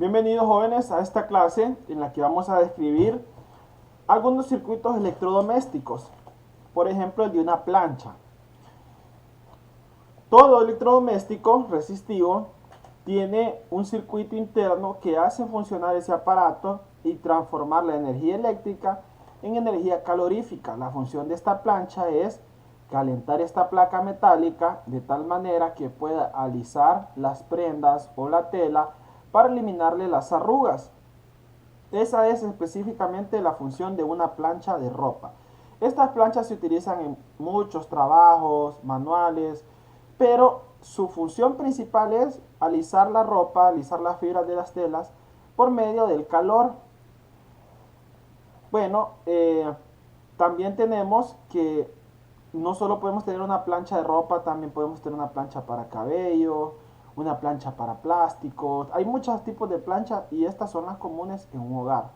Bienvenidos jóvenes a esta clase en la que vamos a describir algunos circuitos electrodomésticos, por ejemplo el de una plancha. Todo electrodoméstico resistivo tiene un circuito interno que hace funcionar ese aparato y transformar la energía eléctrica en energía calorífica. La función de esta plancha es calentar esta placa metálica de tal manera que pueda alisar las prendas o la tela para eliminarle las arrugas. Esa es específicamente la función de una plancha de ropa. Estas planchas se utilizan en muchos trabajos manuales, pero su función principal es alisar la ropa, alisar las fibras de las telas por medio del calor. Bueno, también tenemos que no solo podemos tener una plancha de ropa, también podemos tener una plancha para cabello, una plancha para plásticos. Hay muchos tipos de plancha y estas son las comunes en un hogar.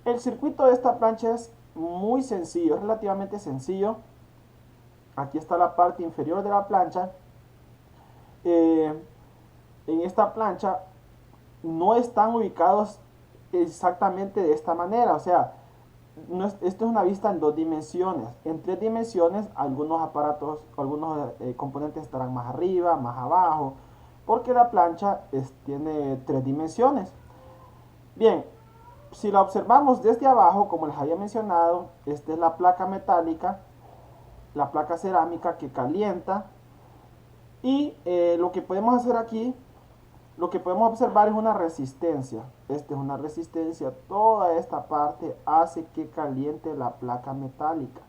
El circuito de esta plancha es muy sencillo, es relativamente sencillo. Aquí está la parte inferior de la plancha. En esta plancha no están ubicados exactamente de esta manera, o sea, esto es una vista en dos dimensiones. En tres dimensiones algunos aparatos, algunos componentes estarán más arriba, más abajo, porque la plancha tiene tres dimensiones. Bien, si la observamos desde abajo, como les había mencionado, esta es la placa metálica, la placa cerámica que calienta. Y lo que podemos hacer aquí, lo que podemos observar es una resistencia. Esta es una resistencia. Toda esta parte hace que caliente la placa metálica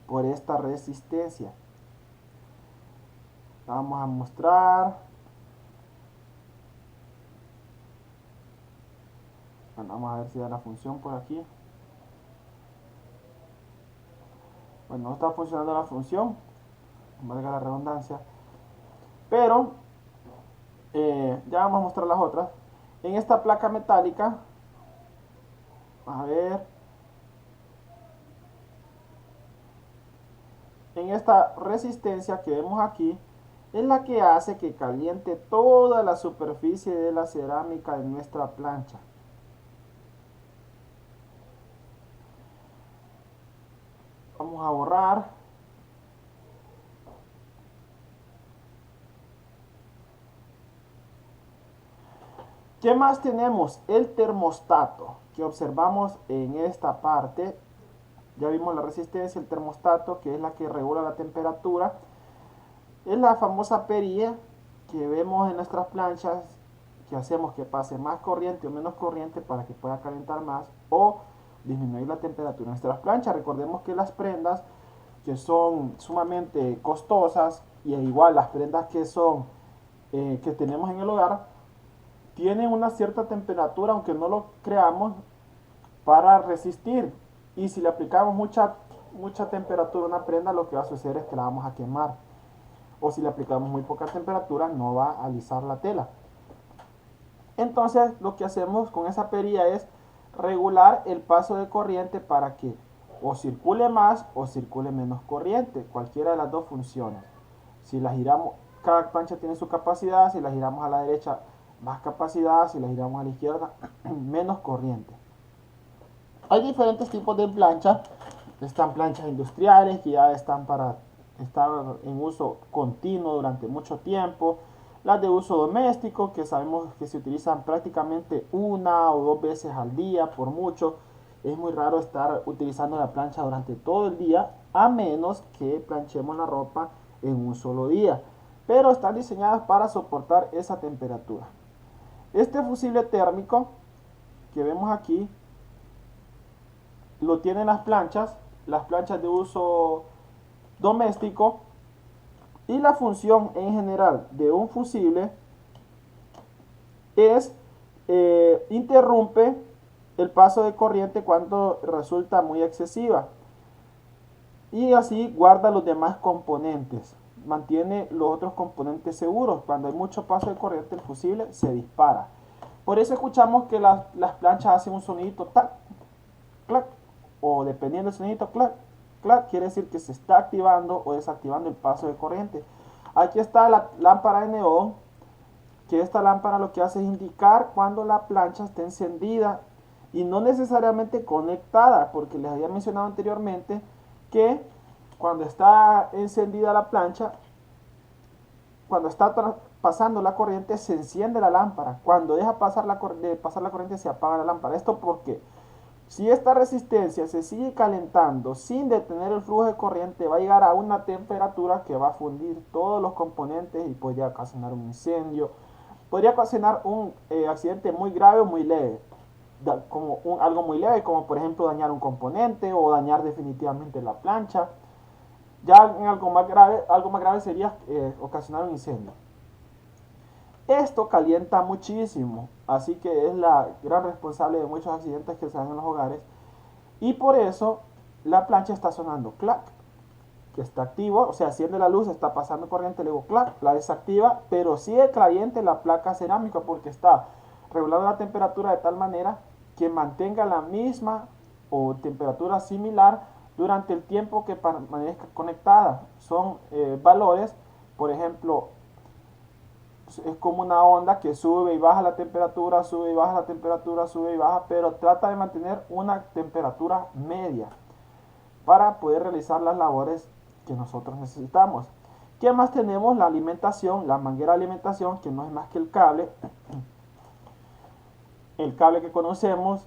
por esta resistencia. Vamos a mostrar. Bueno, vamos a ver si da la función por aquí. Bueno, no está funcionando la función, valga la redundancia. Pero ya vamos a mostrar las otras. En esta placa metálica, a ver, en esta resistencia que vemos aquí, es la que hace que caliente toda la superficie de la cerámica de nuestra plancha. Vamos a borrar. ¿Qué más tenemos? El termostato que observamos en esta parte. Ya vimos la resistencia, el termostato, que es la que regula la temperatura. Es la famosa perilla que vemos en nuestras planchas, que hacemos que pase más corriente o menos corriente para que pueda calentar más o disminuir la temperatura de nuestras planchas. Recordemos que las prendas que son sumamente costosas, y igual las prendas que son que tenemos en el hogar, tienen una cierta temperatura, aunque no lo creamos, para resistir. Y si le aplicamos mucha temperatura a una prenda, lo que va a suceder es que la vamos a quemar. O si le aplicamos muy poca temperatura, no va a alisar la tela. Entonces lo que hacemos con esa perilla es regular el paso de corriente para que o circule más o circule menos corriente, cualquiera de las dos funciones. Si la giramos, cada plancha tiene su capacidad. Si la giramos a la derecha, más capacidad. Si la giramos a la izquierda, menos corriente. Hay diferentes tipos de planchas. Están planchas industriales que ya están para estar en uso continuo durante mucho tiempo. Las de uso doméstico, que sabemos que se utilizan prácticamente una o dos veces al día por mucho. Es muy raro estar utilizando la plancha durante todo el día, a menos que planchemos la ropa en un solo día. Pero están diseñadas para soportar esa temperatura. Este fusible térmico que vemos aquí lo tienen las planchas de uso doméstico, y la función en general de un fusible es interrumpe el paso de corriente cuando resulta muy excesiva, y así guarda los demás componentes, mantiene los otros componentes seguros. Cuando hay mucho paso de corriente, el fusible se dispara. Por eso escuchamos que las planchas hacen un sonidito tac, clac, o dependiendo del sonido clac, clac, quiere decir que se está activando o desactivando el paso de corriente. Aquí está la lámpara de neón que esta lámpara lo que hace es indicar cuando la plancha está encendida y no necesariamente conectada, porque les había mencionado anteriormente que cuando está encendida la plancha, cuando está pasando la corriente se enciende la lámpara, cuando deja pasar de pasar la corriente se apaga la lámpara. Esto porque si esta resistencia se sigue calentando sin detener el flujo de corriente, va a llegar a una temperatura que va a fundir todos los componentes y podría ocasionar un incendio, podría ocasionar un accidente muy grave o muy leve, como algo muy leve, como por ejemplo dañar un componente o dañar definitivamente la plancha. Ya en algo más grave sería ocasionar un incendio. Esto calienta muchísimo, así que es la gran responsable de muchos accidentes que se dan en los hogares. Y por eso la plancha está sonando clac, que está activo, o sea, enciende la luz, está pasando corriente, luego clac, la desactiva, pero sigue caliente la placa cerámica porque está regulando la temperatura de tal manera que mantenga la misma o temperatura similar durante el tiempo que permanezca conectada. Son valores, por ejemplo, es como una onda que sube y baja la temperatura, sube y baja la temperatura, sube y baja, pero trata de mantener una temperatura media para poder realizar las labores que nosotros necesitamos. ¿Qué más tenemos? La alimentación, la manguera de alimentación, que no es más que el cable que conocemos,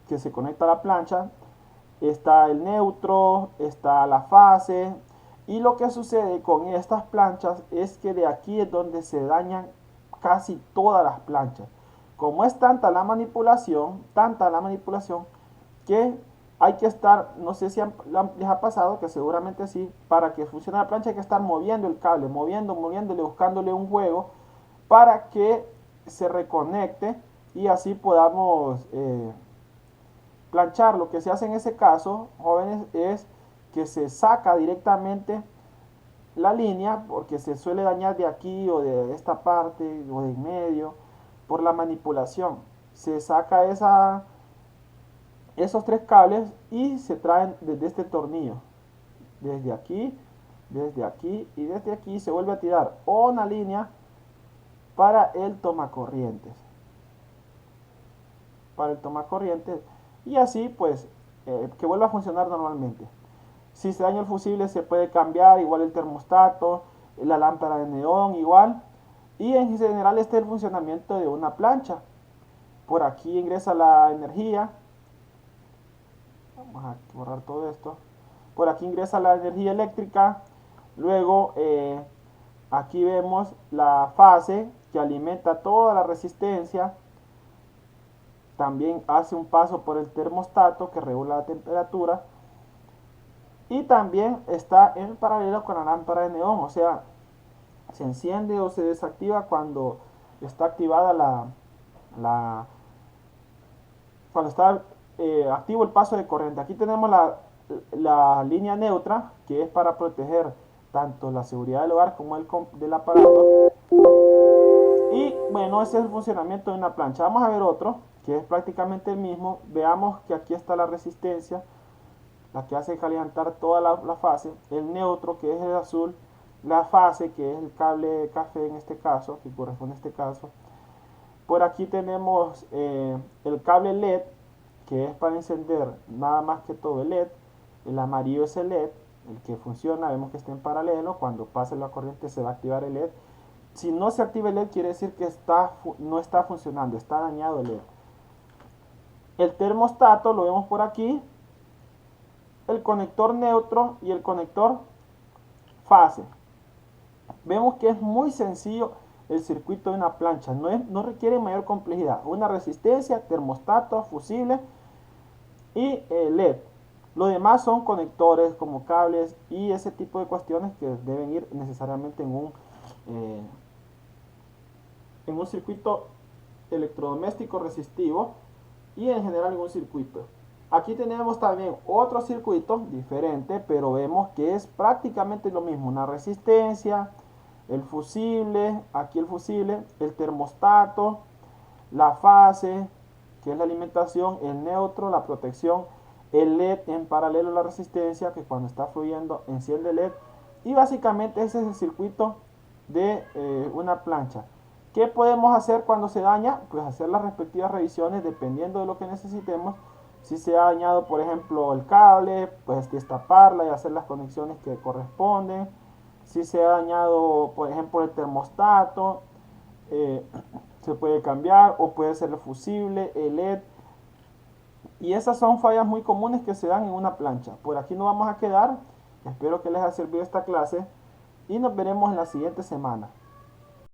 que se conecta a la plancha. Está el neutro, está la fase, y lo que sucede con estas planchas es que de aquí es donde se dañan casi todas las planchas. Como es tanta la manipulación, que hay que estar, no sé si les ha pasado, que seguramente sí, para que funcione la plancha hay que estar moviendo el cable, moviéndole, buscándole un juego para que se reconecte y así podamos planchar. Lo que se hace en ese caso, jóvenes, es que se saca directamente la línea porque se suele dañar de aquí o de esta parte o de en medio por la manipulación. Se saca esos tres cables y se traen desde este tornillo, desde aquí y desde aquí se vuelve a tirar una línea para el tomacorrientes, y así pues que vuelva a funcionar normalmente. Si se daña el fusible se puede cambiar, igual el termostato, la lámpara de neón igual. Y en general este es el funcionamiento de una plancha. Por aquí ingresa la energía. Vamos a borrar todo esto. Por aquí ingresa la energía eléctrica. Luego aquí vemos la fase que alimenta toda la resistencia. También hace un paso por el termostato que regula la temperatura. Y también está en paralelo con la lámpara de neón, o sea, se enciende o se desactiva cuando está activada cuando está activo el paso de corriente. Aquí tenemos la línea neutra, que es para proteger tanto la seguridad del hogar como del aparato. Y bueno, ese es el funcionamiento de una plancha. Vamos a ver otro, que es prácticamente el mismo. Veamos que aquí está la resistencia, la que hace calentar toda la fase, el neutro, que es el azul, la fase, que es el cable café en este caso, que corresponde a este caso. Por aquí tenemos el cable LED, que es para encender nada más que todo el LED. El amarillo es el LED, el que funciona, vemos que está en paralelo. Cuando pase la corriente se va a activar el LED. Si no se activa el LED quiere decir que no está funcionando, está dañado el LED. El termostato lo vemos por aquí, el conector neutro y el conector fase. Vemos que es muy sencillo el circuito de una plancha, no requiere mayor complejidad. Una resistencia, termostato, fusible y LED. Lo demás son conectores como cables y ese tipo de cuestiones que deben ir necesariamente en un circuito electrodoméstico resistivo y en general en un circuito. Aquí tenemos también otro circuito diferente, pero vemos que es prácticamente lo mismo. Una resistencia, el fusible, aquí el fusible, el termostato, la fase, que es la alimentación, el neutro, la protección, el LED en paralelo a la resistencia, que cuando está fluyendo enciende el LED. Y básicamente ese es el circuito de una plancha. ¿Qué podemos hacer cuando se daña? Pues hacer las respectivas revisiones dependiendo de lo que necesitemos. Si se ha dañado, por ejemplo, el cable, pues destaparla y hacer las conexiones que corresponden. Si se ha dañado, por ejemplo, el termostato, eh, se puede cambiar o puede ser el fusible, el LED. Y esas son fallas muy comunes que se dan en una plancha. Por aquí nos vamos a quedar. Espero que les haya servido esta clase y nos veremos en la siguiente semana.